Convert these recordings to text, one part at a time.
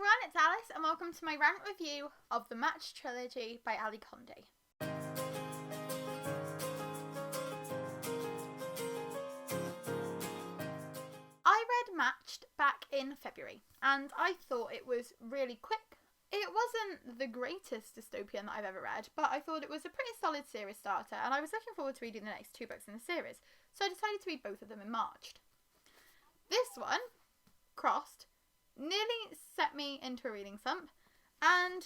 everyone, it's Alice and welcome to my rant review of The Matched Trilogy by Ali Condé. I read Matched back in February and I thought it was really quick. It wasn't the greatest dystopian that I've ever read, but I thought it was a pretty solid series starter and I was looking forward to reading the next two books in the series, so I decided to read both of them in March. This one, Crossed, nearly set me into a reading slump, and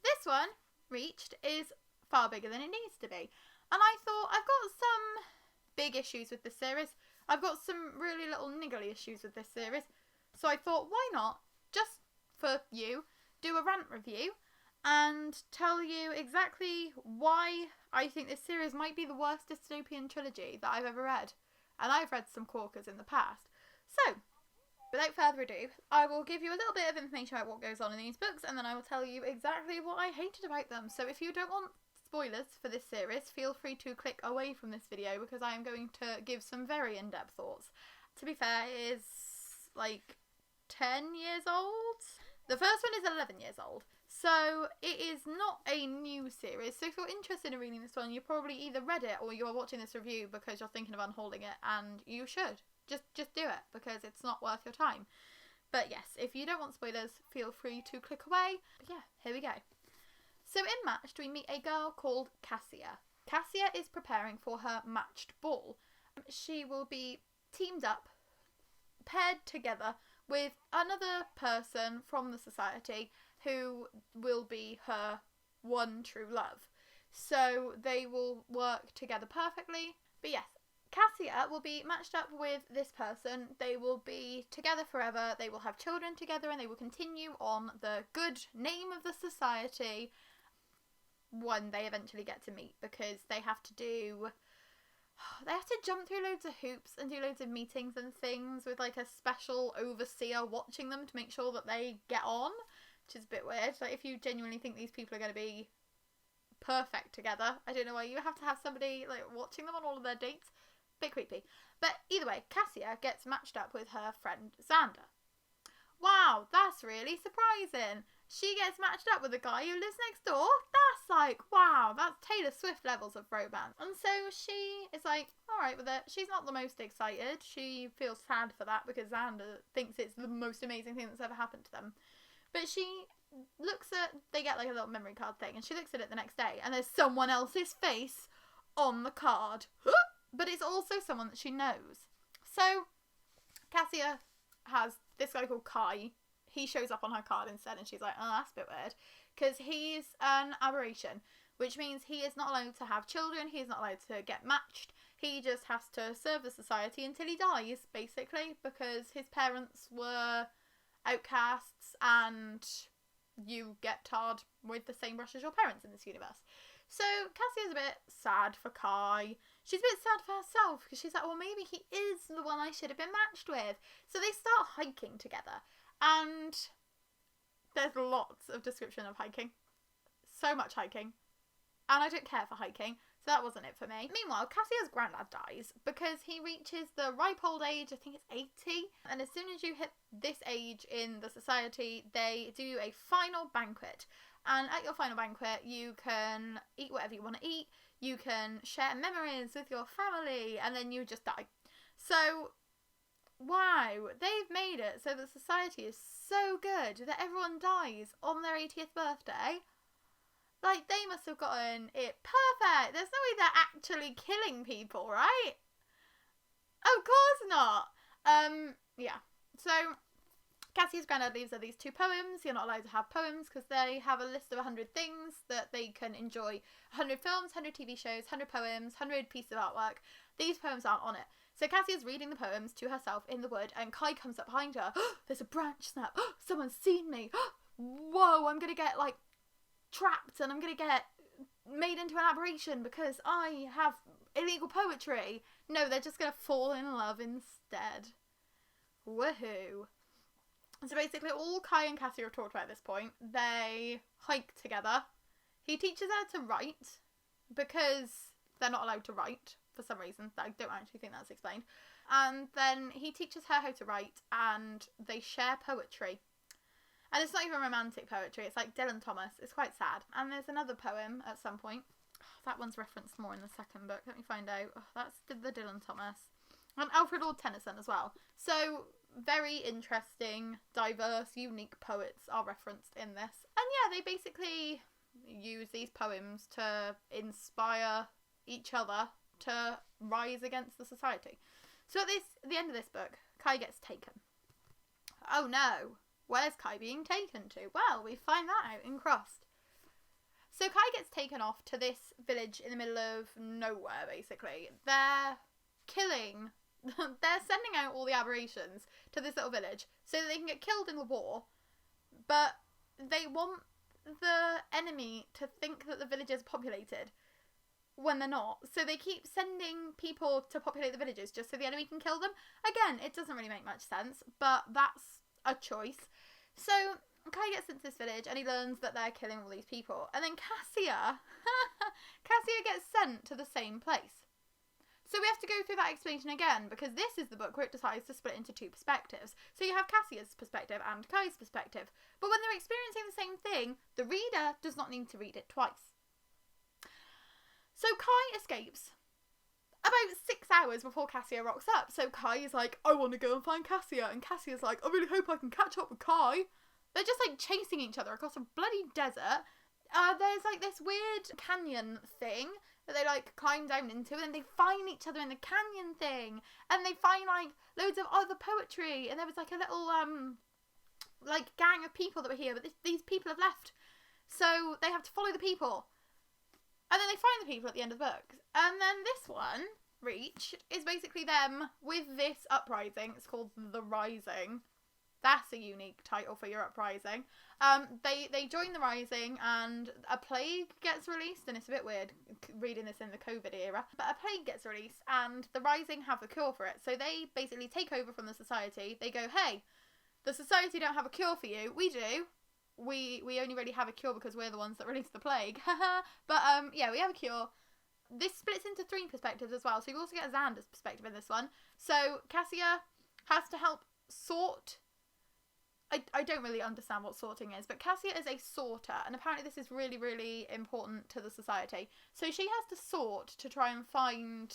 this one, Reached, is far bigger than it needs to be. And I thought, I've got some big issues with this series, I've got some really little niggly issues with this series, so I thought, why not, just for you, do a rant review and tell you exactly why I think this series might be the worst dystopian trilogy that I've ever read. And I've read some corkers in the past. So, without further ado, I will give you a little bit of information about what goes on in these books, and then I will tell you exactly what I hated about them. So if you don't want spoilers for this series, feel free to click away from this video because I am going to give some very in-depth thoughts. To be fair, it is like 10 years old? The first one is 11 years old, so it is not a new series. So if you're interested in reading this one, you probably either read it or you are watching this review because you're thinking of unholding it, and you should. Just do it, because it's not worth your time. But yes, if you don't want spoilers, feel free to click away. But yeah, here we go. So in Matched, we meet a girl called Cassia. Cassia is preparing for her Matched ball. She will be teamed up, paired together with another person from the society who will be her one true love. So they will work together perfectly. But yes, Cassia will be matched up with this person. They will be together forever. They will have children together and they will continue on the good name of the society when they eventually get to meet, because they have to jump through loads of hoops and do loads of meetings and things with like a special overseer watching them to make sure that they get on, which is a bit weird. Like, if you genuinely think these people are going to be perfect together, I don't know why you have to have somebody like watching them on all of their dates. Bit creepy. But either way, Cassia gets matched up with her friend Xander. Wow, that's really surprising. She gets matched up with a guy who lives next door? That's like, wow, that's Taylor Swift levels of romance. And so she is like, alright with it. She's not the most excited. She feels sad for that because Xander thinks it's the most amazing thing that's ever happened to them. But she looks at, they get like a little memory card thing, and she looks at it the next day and there's someone else's face on the card. But it's also someone that she knows. So Cassia has this guy called Kai. He shows up on her card instead, and she's like, oh, that's a bit weird. Because he's an aberration, which means he is not allowed to have children. He is not allowed to get matched. He just has to serve the society until he dies, basically, because his parents were outcasts and you get tarred with the same brush as your parents in this universe. So Cassia's a bit sad for Kai. She's a bit sad for herself because she's like, well, maybe he is the one I should have been matched with. So they start hiking together, and there's lots of description of hiking. So much hiking. And I don't care for hiking, so that wasn't it for me. Meanwhile, Cassia's granddad dies because he reaches the ripe old age, I think it's 80. And as soon as you hit this age in the society, they do a final banquet. And at your final banquet, you can eat whatever you want to eat. You can share memories with your family, and then you just die. So, wow, they've made it so the society is so good that everyone dies on their 80th birthday. Like, they must have gotten it perfect. There's no way they're actually killing people, right? Of course not. Yeah. So Cassia's granddad leaves her these two poems. You're not allowed to have poems because they have a list of 100 things that they can enjoy. 100 films, 100 TV shows, 100 poems, 100 pieces of artwork. These poems aren't on it. So Cassia's reading the poems to herself in the wood, and Kai comes up behind her. There's a branch snap. Someone's seen me. Whoa, I'm going to get like trapped and I'm going to get made into an aberration because I have illegal poetry. No, they're just going to fall in love instead. Woohoo. So basically all Kai and Cassia have talked about at this point. They hike together. He teaches her to write because they're not allowed to write for some reason. I don't actually think that's explained. And then he teaches her how to write and they share poetry. And it's not even romantic poetry, it's like Dylan Thomas. It's quite sad. And there's another poem at some point. That one's referenced more in the second book. Let me find out. That's the Dylan Thomas. And Alfred Lord Tennyson as well. So, very interesting, diverse, unique poets are referenced in this. And yeah, they basically use these poems to inspire each other to rise against the society. So at the end of this book, Kai gets taken. Oh no! Where's Kai being taken to? Well, we find that out in Crossed. So Kai gets taken off to this village in the middle of nowhere, basically. They're killing... They're sending out all the aberrations to this little village so that they can get killed in the war, but they want the enemy to think that the village is populated when they're not. So they keep sending people to populate the villages just so the enemy can kill them. Again, it doesn't really make much sense, but that's a choice. So Kai gets into this village and he learns that they're killing all these people. And then Cassia gets sent to the same place. So we have to go through that explanation again, because this is the book where it decides to split into two perspectives. So you have Cassia's perspective and Kai's perspective. But when they're experiencing the same thing, the reader does not need to read it twice. So Kai escapes about 6 hours before Cassia rocks up. So Kai is like, I want to go and find Cassia. And Cassia's like, I really hope I can catch up with Kai. They're just like chasing each other across a bloody desert. There's like this weird canyon thing that they like climb down into, and they find each other in the canyon thing, and they find like loads of other poetry, and there was like a little like gang of people that were here, but these people have left, so they have to follow the people, and then they find the people at the end of the book. And then this one, Reach, is basically them with this uprising. It's called The Rising. That's a unique title for your uprising. They join the Rising, and a plague gets released, and it's a bit weird reading this in the COVID era, but a plague gets released, and the Rising have a cure for it. So they basically take over from the society. They go, hey, the society don't have a cure for you. We do. We only really have a cure because we're the ones that released the plague. But yeah, we have a cure. This splits into three perspectives as well. So you also get Xander's perspective in this one. So Cassia has to help sort... I don't really understand what sorting is, but Cassia is a sorter, and apparently this is really, really important to the society. So she has to sort to try and find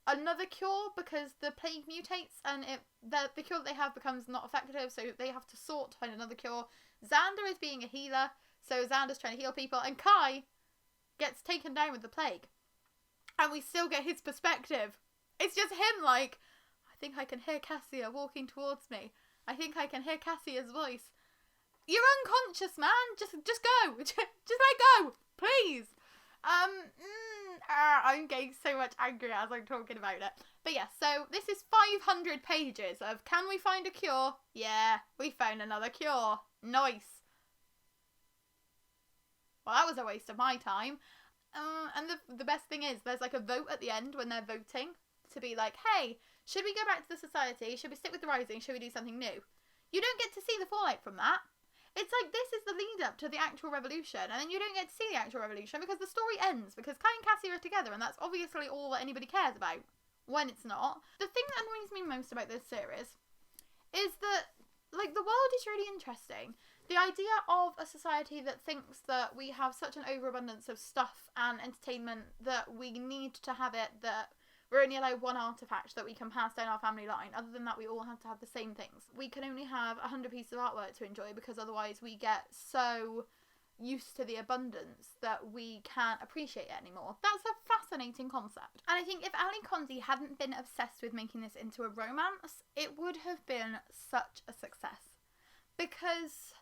another cure, because the plague mutates, and the cure that they have becomes not effective, so they have to sort to find another cure. Xander is being a healer, so Xander's trying to heal people, and Kai gets taken down with the plague. And we still get his perspective. It's just him like, I think I can hear Cassia walking towards me. I think I can hear Cassia's voice. You're unconscious, man. Just go. Just let go, please. I'm getting so much angrier as I'm talking about it. But yeah, so this is 500 pages of, can we find a cure? Yeah, we found another cure. Nice. Well, that was a waste of my time. And the best thing is, there's like a vote at the end when they're voting to be like, hey, should we go back to the society? Should we stick with the Rising? Should we do something new? You don't get to see the fallout from that. It's like, this is the lead up to the actual revolution, and then you don't get to see the actual revolution because the story ends, because Kai and Cassia are together, and that's obviously all that anybody cares about, when it's not. The thing that annoys me most about this series is that, like, the world is really interesting. The idea of a society that thinks that we have such an overabundance of stuff and entertainment that we need to have it, that we're only allowed one artifact that we can pass down our family line. Other than that, we all have to have the same things. We can only have 100 pieces of artwork to enjoy, because otherwise we get so used to the abundance that we can't appreciate it anymore. That's a fascinating concept. And I think if Ali Konzi hadn't been obsessed with making this into a romance, it would have been such a success. Because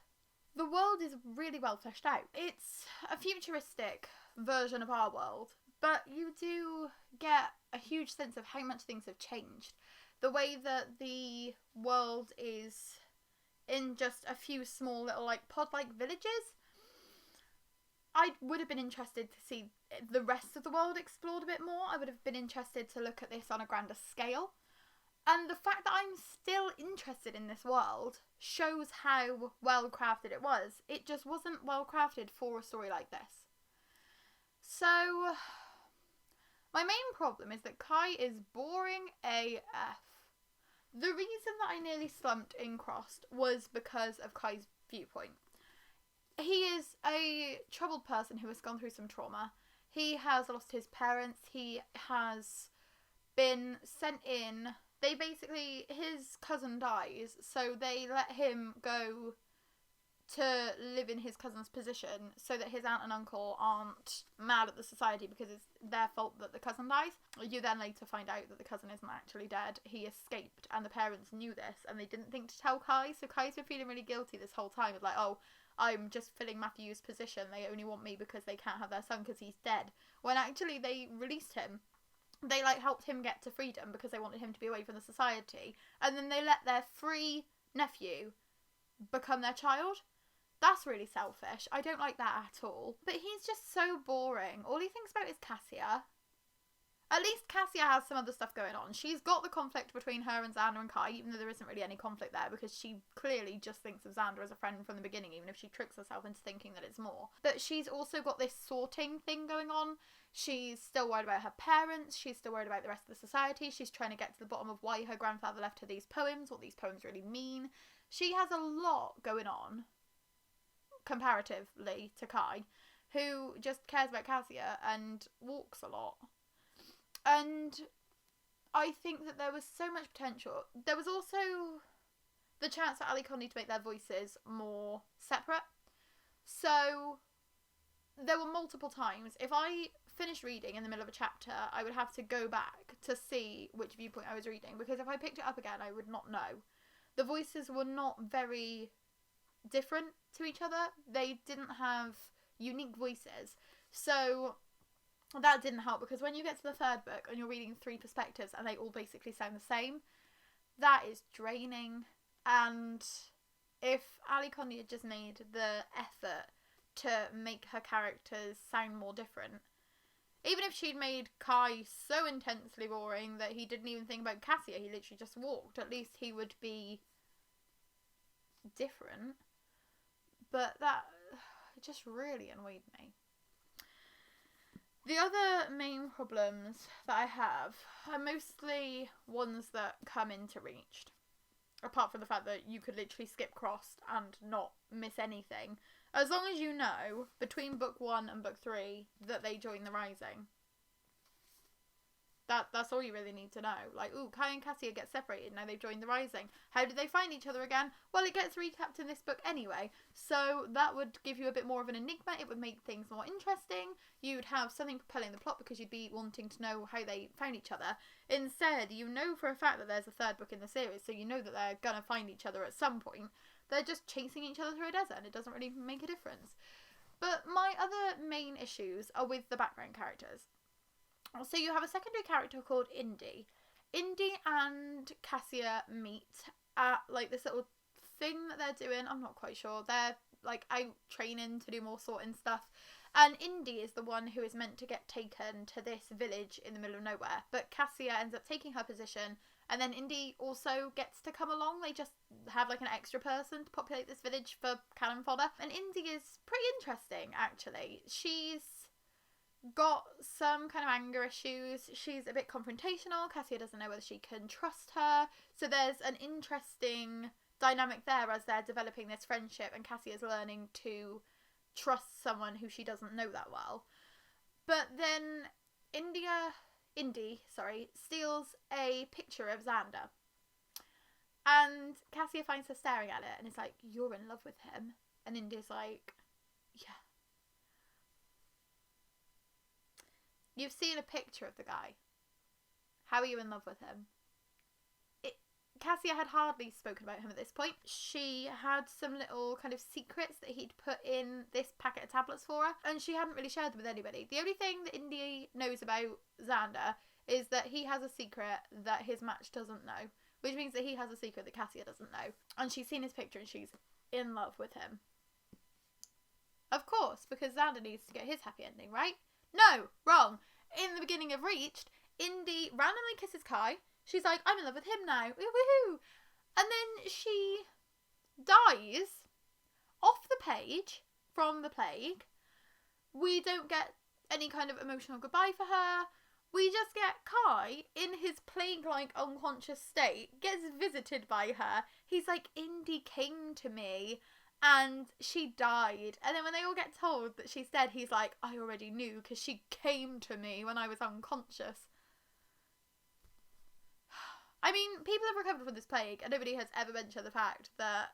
the world is really well fleshed out. It's a futuristic version of our world, but you do get a huge sense of how much things have changed. The way that the world is in just a few small little like pod-like villages. I would have been interested to see the rest of the world explored a bit more. I would have been interested to look at this on a grander scale. And the fact that I'm still interested in this world shows how well crafted it was. It just wasn't well crafted for a story like this. So, my main problem is that Kai is boring AF. The reason that I nearly slumped in Crossed was because of Kai's viewpoint. He is a troubled person who has gone through some trauma. He has lost his parents. He has been sent in. His cousin dies, so they let him go to live in his cousin's position so that his aunt and uncle aren't mad at the society because it's their fault that the cousin dies. You then later find out that the cousin isn't actually dead. He escaped, and the parents knew this, and they didn't think to tell Kai, so Kai's been feeling really guilty this whole time. It's like, oh, I'm just filling Matthew's position. They only want me because they can't have their son because he's dead. When actually they released him. They, helped him get to freedom because they wanted him to be away from the society. And then they let their free nephew become their child. That's really selfish. I don't like that at all. But he's just so boring. All he thinks about is Cassia. At least Cassia has some other stuff going on. She's got the conflict between her and Xander and Kai, even though there isn't really any conflict there, because she clearly just thinks of Xander as a friend from the beginning, even if she tricks herself into thinking that it's more. But she's also got this sorting thing going on. She's still worried about her parents. She's still worried about the rest of the society. She's trying to get to the bottom of why her grandfather left her these poems, what these poems really mean. She has a lot going on, comparatively to Kai, who just cares about Cassia and walks a lot. And I think that there was so much potential. There was also the chance for Ali Conley to make their voices more separate. So there were multiple times. If I finished reading in the middle of a chapter, I would have to go back to see which viewpoint I was reading, because if I picked it up again, I would not know. The voices were not very different to each other. They didn't have unique voices. So that didn't help, because when you get to the third book and you're reading 3 perspectives and they all basically sound the same, that is draining. And if Ali Conley had just made the effort to make her characters sound more different, even if she'd made Kai so intensely boring that he didn't even think about Cassia, he literally just walked, at least he would be different. But that just really annoyed me. The other main problems that I have are mostly ones that come into Reached. Apart from the fact that you could literally skip Crossed and not miss anything. As long as you know, between book 1 and book 3, that they join the Rising. That's all you really need to know. Like, ooh, Kai and Cassia get separated, now they've joined the Rising. How did they find each other again? Well, it gets recapped in this book anyway. So that would give you a bit more of an enigma. It would make things more interesting. You'd have something propelling the plot because you'd be wanting to know how they found each other. Instead, you know for a fact that there's a third book in the series, so you know that they're gonna find each other at some point. They're just chasing each other through a desert, and it doesn't really make a difference. But my other main issues are with the background characters. So you have a secondary character called Indy. Indy and Cassia meet at, this little thing that they're doing. I'm not quite sure. They're, out training to do more sorting stuff. And Indy is the one who is meant to get taken to this village in the middle of nowhere. But Cassia ends up taking her position, and then Indy also gets to come along. They just have, an extra person to populate this village for cannon fodder. And Indy is pretty interesting, actually. She's got some kind of anger issues. She's a bit confrontational. Cassia doesn't know whether she can trust her. So there's an interesting dynamic there as they're developing this friendship, and Cassia's learning to trust someone who she doesn't know that well. But then Indy steals a picture of Xander. And Cassia finds her staring at it and is like, "You're in love with him." And Indy's like, "Yeah." You've seen a picture of the guy. How are you in love with him? Cassia had hardly spoken about him at this point. She had some little kind of secrets that he'd put in this packet of tablets for her, and she hadn't really shared them with anybody. The only thing that Indy knows about Xander is that he has a secret that his match doesn't know, which means that he has a secret that Cassia doesn't know. And she's seen his picture and she's in love with him. Of course, because Xander needs to get his happy ending, right? No, wrong. In the beginning of Reached, Indy randomly kisses Kai. She's like, "I'm in love with him now. Woohoo!" And then she dies off the page from the plague. We don't get any kind of emotional goodbye for her. We just get Kai in his plague-like unconscious state, gets visited by her. He's like, "Indy came to me And she died. And then when they all get told that she's dead, he's like, I already knew because she came to me when I was unconscious. I mean, people have recovered from this plague and nobody has ever mentioned the fact that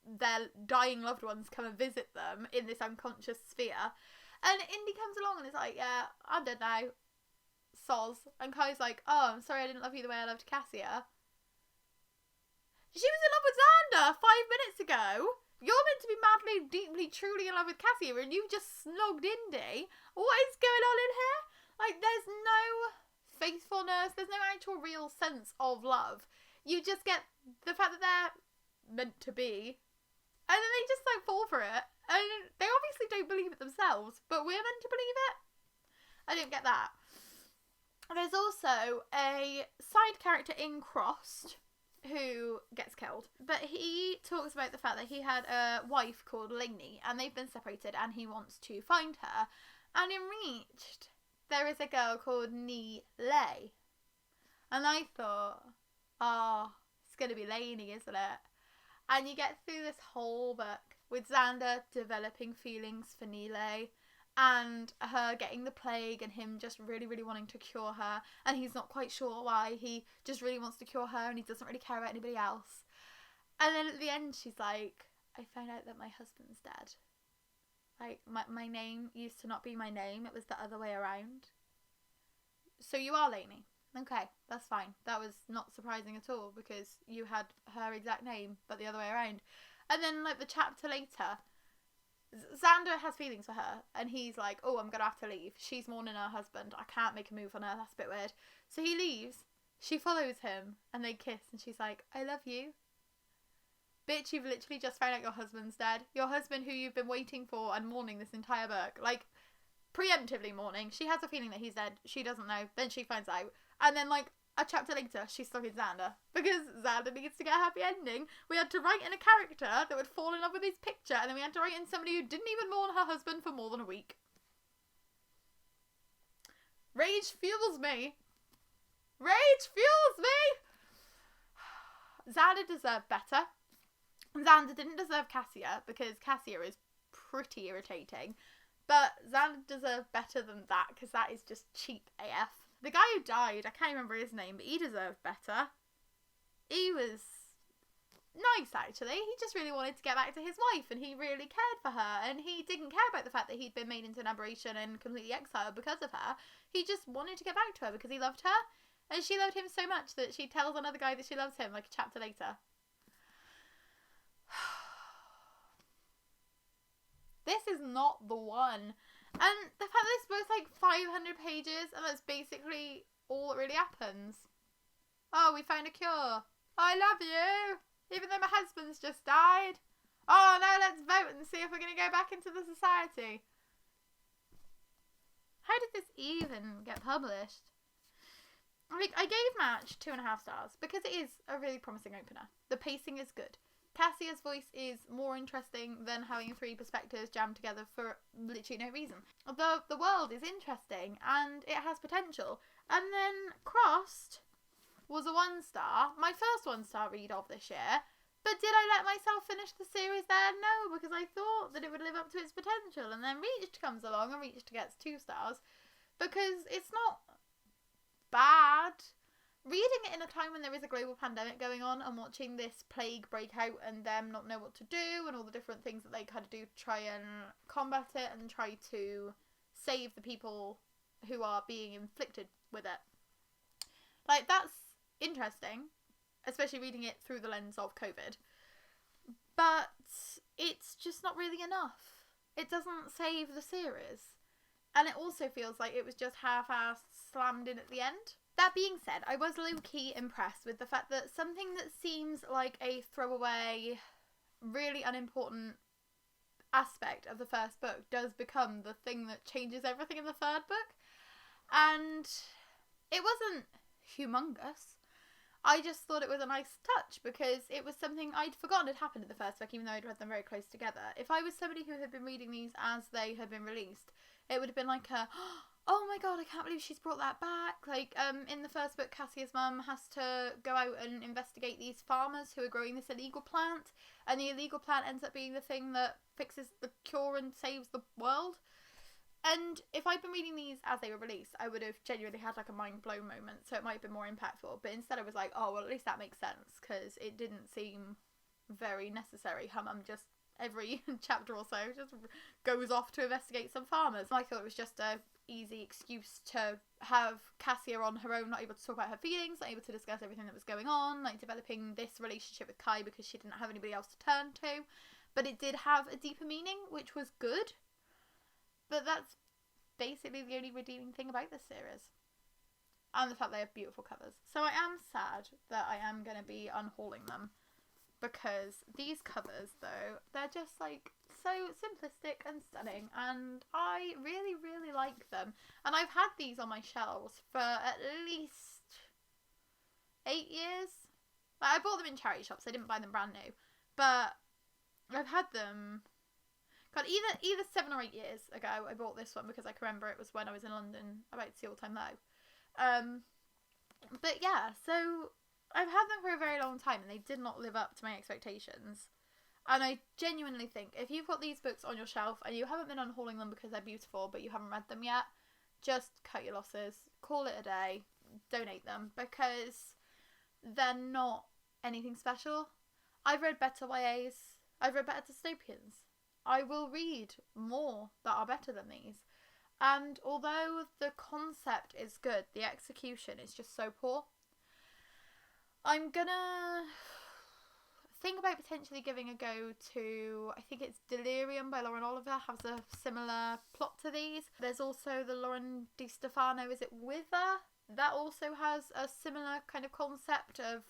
their dying loved ones come and visit them in this unconscious sphere. And Indy comes along and is like, yeah, I'm dead now. Soz. And Kai's like, oh, I'm sorry I didn't love you the way I loved Cassia. She was in love with Xander 5 minutes ago. You're meant to be madly, deeply, truly in love with Cassia and you just snogged Indy. What is going on in here? Like, there's no faithfulness. There's no actual real sense of love. You just get the fact that they're meant to be. And then they just like fall for it. And they obviously don't believe it themselves, but we're meant to believe it. I don't get that. There's also a side character in Crossed who gets killed, but he talks about the fact that he had a wife called Lainey and they've been separated and he wants to find her. And in Reached, there is a girl called Nee Lay. And I thought, oh, it's going to be Lainey, isn't it? And you get through this whole book with Xander developing feelings for Nile and her getting the plague and him just really, really wanting to cure her. And he's not quite sure why. He just really wants to cure her and he doesn't really care about anybody else. And then at the end, she's like, I found out that my husband's dead. Like, my name used to not be my name. It was the other way around. So you are Lainey. Okay, that's fine. That was not surprising at all because you had her exact name, but the other way around. And then, like, the chapter later, Xander has feelings for her, and he's like, oh, I'm going to have to leave. She's mourning her husband. I can't make a move on her. That's a bit weird. So he leaves. She follows him, and they kiss, and she's like, I love you. Bitch, you've literally just found out your husband's dead. Your husband who you've been waiting for and mourning this entire book. Like, preemptively mourning. She has a feeling that he's dead. She doesn't know. Then she finds out. And then, like, a chapter later, she's stuck in Xander. Because Xander needs to get a happy ending. We had to write in a character that would fall in love with his picture, and then we had to write in somebody who didn't even mourn her husband for more than a week. Rage fuels me. Rage fuels me! Xander deserved better. Xander didn't deserve Cassia, because Cassia is pretty irritating. But Xander deserved better than that, because that is just cheap AF. The guy who died, I can't remember his name, but he deserved better. He was nice, actually. He just really wanted to get back to his wife, and he really cared for her, and he didn't care about the fact that he'd been made into an aberration and completely exiled because of her. He just wanted to get back to her because he loved her, and she loved him so much that she tells another guy that she loves him, like a chapter later. This is not the one. And the fact that this book's like 500 pages and that's basically all that really happens. Oh, we found a cure. I love you. Even though my husband's just died. Oh, now let's vote and see if we're going to go back into the society. How did this even get published? Like, I gave Match 2.5 stars because it is a really promising opener. The pacing is good. Cassia's voice is more interesting than having 3 perspectives jammed together for literally no reason. The world is interesting and it has potential. And then Crossed was a 1 star, my first 1 star read of this year. But did I let myself finish the series there? No, because I thought that it would live up to its potential. And then Reached comes along and Reached gets 2 stars because it's not bad. Reading it in a time when there is a global pandemic going on and watching this plague break out and them not know what to do and all the different things that they kind of do to try and combat it and try to save the people who are being inflicted with it. Like, that's interesting, especially reading it through the lens of COVID. But it's just not really enough. It doesn't save the series. And it also feels like it was just half-assed slammed in at the end. That being said, I was low-key impressed with the fact that something that seems like a throwaway, really unimportant aspect of the first book does become the thing that changes everything in the third book. And it wasn't humongous. I just thought it was a nice touch because it was something I'd forgotten had happened in the first book, even though I'd read them very close together. If I was somebody who had been reading these as they had been released, it would have been like a, oh my god, I can't believe she's brought that back. Like, in the first book, Cassia's mum has to go out and investigate these farmers who are growing this illegal plant, and the illegal plant ends up being the thing that fixes the cure and saves the world. And if I'd been reading these as they were released, I would have genuinely had like a mind blown moment, so it might have been more impactful. But instead I was like, oh, well, at least that makes sense, because it didn't seem very necessary. Her mum just, every chapter or so, just goes off to investigate some farmers. I thought it was just a easy excuse to have Cassia on her own, not able to talk about her feelings, not able to discuss everything that was going on, like developing this relationship with Kai because she didn't have anybody else to turn to. But it did have a deeper meaning, which was good. But that's basically the only redeeming thing about this series. And the fact they have beautiful covers. So I am sad that I am going to be unhauling them, because these covers, though, they're just like so simplistic and stunning, and I really, really like them. And I've had these on my shelves for at least 8 years. Like, I bought them in charity shops, I didn't buy them brand new, but I've had them, God, either 7 or 8 years ago I bought this one, because I can remember it was when I was in London about to see All Time Low. But yeah, so I've had them for a very long time and they did not live up to my expectations. And I genuinely think if you've got these books on your shelf and you haven't been unhauling them because they're beautiful but you haven't read them yet, just cut your losses, call it a day, donate them, because they're not anything special. I've read better YAs, I've read better dystopians. I will read more that are better than these. And although the concept is good, the execution is just so poor. I'm gonna think about potentially giving a go to, I think it's Delirium by Lauren Oliver, has a similar plot to these. There's also the Lauren Di Stefano, is it Wither? That also has a similar kind of concept of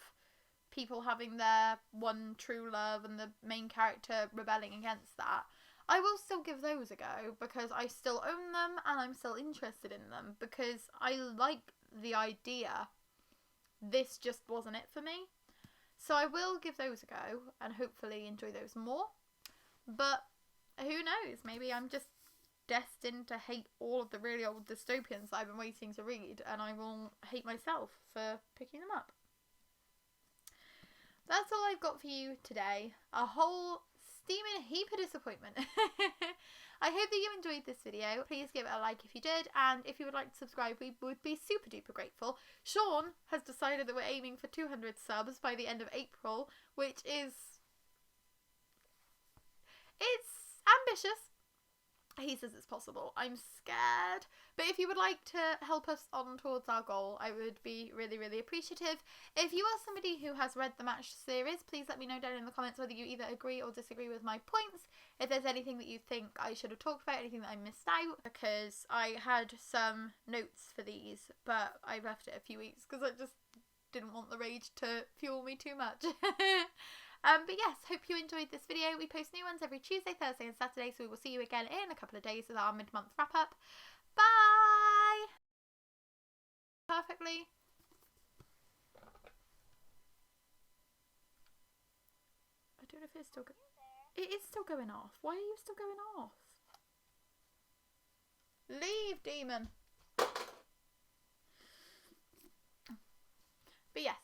people having their one true love and the main character rebelling against that. I will still give those a go because I still own them and I'm still interested in them because I like the idea. This just wasn't it for me. So I will give those a go and hopefully enjoy those more. But who knows? Maybe I'm just destined to hate all of the really old dystopians that I've been waiting to read, and I will hate myself for picking them up. That's all I've got for you today. A whole steaming heap of disappointment. I hope that you enjoyed this video. Please give it a like if you did, and if you would like to subscribe, we would be super duper grateful. Sean has decided that we're aiming for 200 subs by the end of April, which is... it's ambitious. He says it's possible. I'm scared. But if you would like to help us on towards our goal, I would be really, really appreciative. If you are somebody who has read the Match series, please let me know down in the comments whether you either agree or disagree with my points. If there's anything that you think I should have talked about, anything that I missed out, because I had some notes for these, but I left it a few weeks because I just didn't want the rage to fuel me too much. But yes, hope you enjoyed this video. We post new ones every Tuesday, Thursday and Saturday, so we will see you again in a couple of days with our mid-month wrap-up. Bye! Perfectly. I don't know if it's still going. It is still going off. Why are you still going off? Leave, demon. But yes,